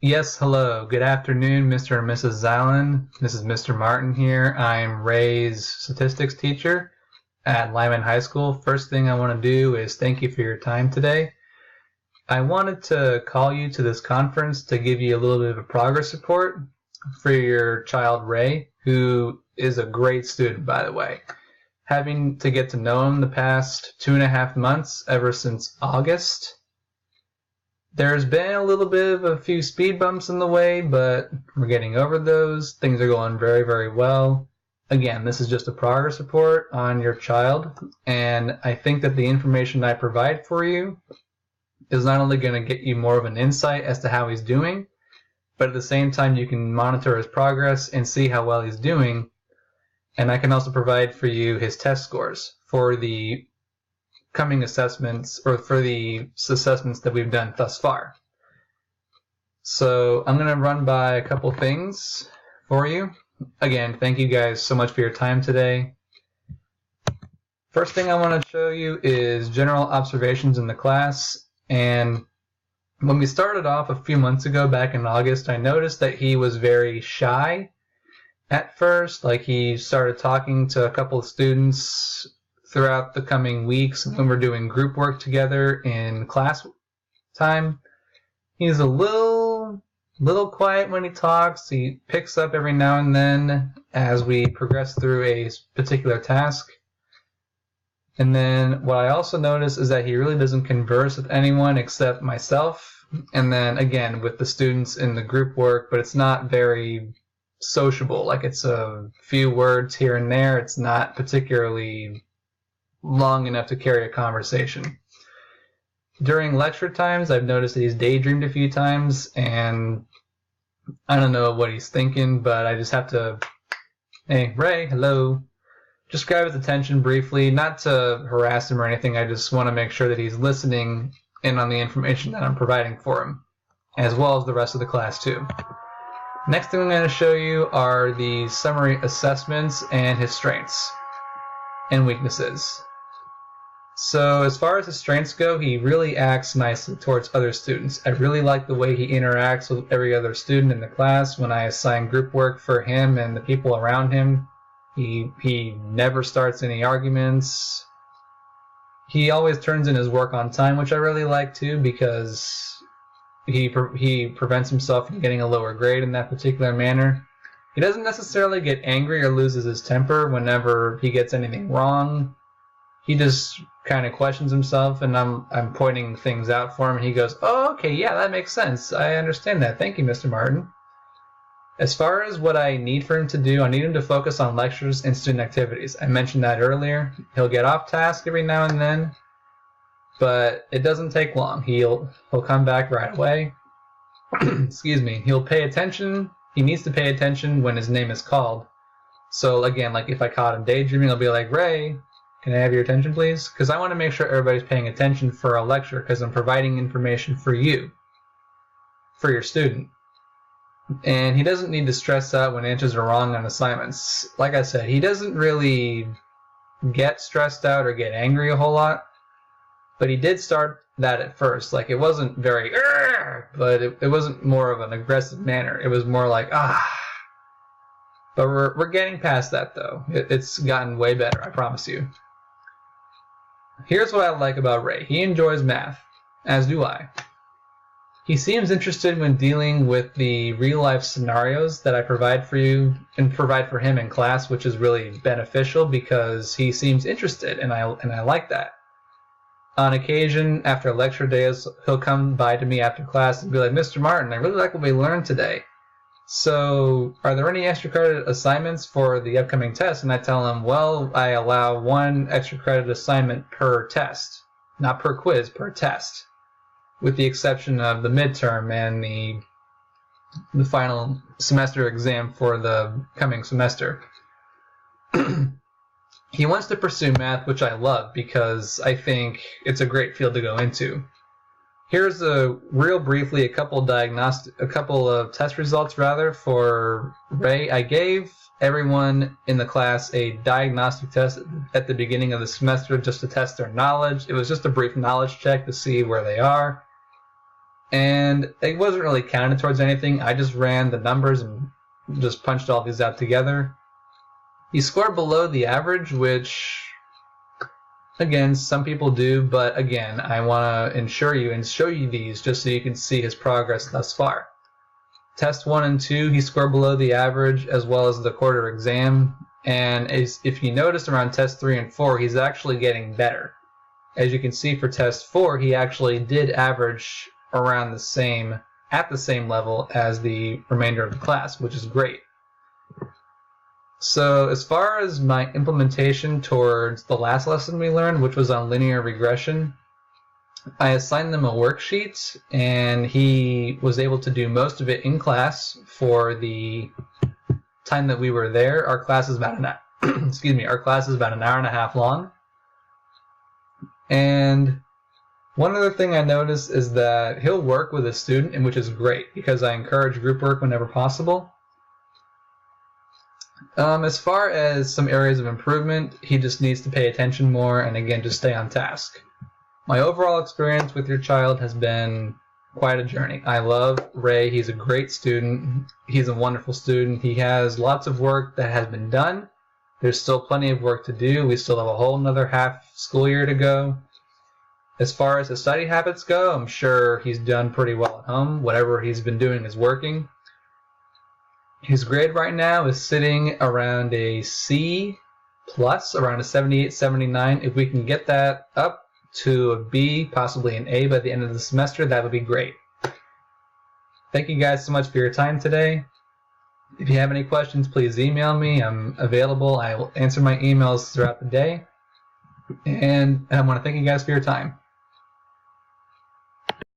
Yes, hello. Good afternoon, Mr. and Mrs. Zylan. This is Mr. Martin here. I'm Ray's statistics teacher at Lyman High School. First thing I want to do is thank you for your time today. I wanted to call you to this conference to give you a little bit of a progress report for your child, Ray, who is a great student, by the way. Having to get to know him the past 2.5 months, ever since August, there's been a little bit of a few speed bumps in the way, but we're getting over those. Things are going very, very well. Again, this is just a progress report on your child, and I think that the information I provide for you is not only going to get you more of an insight as to how he's doing, but at the same time you can monitor his progress and see how well he's doing. And I can also provide for you his test scores for the coming assessments, or for the assessments that we've done thus far. So I'm going to run by a couple things for you. Again, thank you guys so much for your time today. First thing I want to show you is general observations in the class. And when we started off a few months ago, back in August, I noticed that he was very shy at first. Like, he started talking to a couple of students throughout the coming weeks when we're doing group work together in class time. He's a little quiet when he talks. He picks up every now and then as we progress through a particular task. And then what I also notice is that he really doesn't converse with anyone except myself, and then again with the students in the group work, but it's not very sociable. Like, it's a few words here and there. It's not particularly long enough to carry a conversation. During lecture times, I've noticed that he's daydreamed a few times, and I don't know what he's thinking, but I just have to, hey, Ray, hello. Just grab his attention briefly, not to harass him or anything. I just want to make sure that he's listening in on the information that I'm providing for him, as well as the rest of the class too. Next thing I'm going to show you are the summary assessments and his strengths and weaknesses. So as far as his strengths go, he really acts nicely towards other students. I really like the way he interacts with every other student in the class. When I assign group work for him and the people around him, he never starts any arguments. He always turns in his work on time, which I really like too, because he prevents himself from getting a lower grade in that particular manner. He doesn't necessarily get angry or loses his temper whenever he gets anything wrong. He just kind of questions himself, and I'm pointing things out for him, and he goes, "Oh, okay, yeah, that makes sense. I understand that. Thank you, Mr. Martin." As far as what I need for him to do, I need him to focus on lectures and student activities. I mentioned that earlier. He'll get off task every now and then, but it doesn't take long. He'll come back right away. Excuse me. He'll pay attention. He needs to pay attention when his name is called. So again, like if I caught him daydreaming, I'll be like, "Ray, can I have your attention, please?" Because I want to make sure everybody's paying attention for a lecture, because I'm providing information for you, for your student. And he doesn't need to stress out when answers are wrong on assignments. Like I said, he doesn't really get stressed out or get angry a whole lot, but he did start that at first. Like, it wasn't very, but it wasn't more of an aggressive manner. It was more like, But we're getting past that, though. It's gotten way better, I promise you. Here's what I like about Ray. He enjoys math, as do I. He seems interested when dealing with the real-life scenarios that I provide for you and provide for him in class, which is really beneficial because he seems interested, and I like that. On occasion, after lecture days, he'll come by to me after class and be like, "Mr. Martin, I really like what we learned today. So, are there any extra credit assignments for the upcoming test?" And I tell him, well, I allow 1 extra credit assignment per test. Not per quiz, per test. With the exception of the midterm and the final semester exam for the coming semester. He wants to pursue math, which I love because I think it's a great field to go into. Here's real briefly a couple of test results for Ray. I gave everyone in the class a diagnostic test at the beginning of the semester just to test their knowledge. It was just a brief knowledge check to see where they are. and it wasn't really counted towards anything. I just ran the numbers and just punched all these out together. He scored below the average, which, again, some people do, but again, I want to ensure you and show you these just so you can see his progress thus far. Test 1 and 2, he scored below the average, as well as the quarter exam, and if you notice around test 3 and 4, he's actually getting better. As you can see for test 4, he actually did average around at the same level as the remainder of the class, which is great. So as far as my implementation towards the last lesson we learned, which was on linear regression, I assigned them a worksheet, and he was able to do most of it in class for the time that we were there. Our class is about our class is about an hour and a half long. And one other thing I noticed is that he'll work with a student, and which is great because I encourage group work whenever possible. As far as some areas of improvement, he just needs to pay attention more and again just stay on task. My overall experience with your child has been quite a journey. I love Ray. He's a great student. He's a wonderful student. He has lots of work that has been done. There's still plenty of work to do. We still have a whole another half school year to go. As far as his study habits go, I'm sure he's done pretty well at home. Whatever he's been doing is working. His grade right now is sitting around a C+, around a 78, 79. If we can get that up to a B, possibly an A by the end of the semester, that would be great. Thank you guys so much for your time today. If you have any questions, please email me. I'm available. I will answer my emails throughout the day. And I want to thank you guys for your time.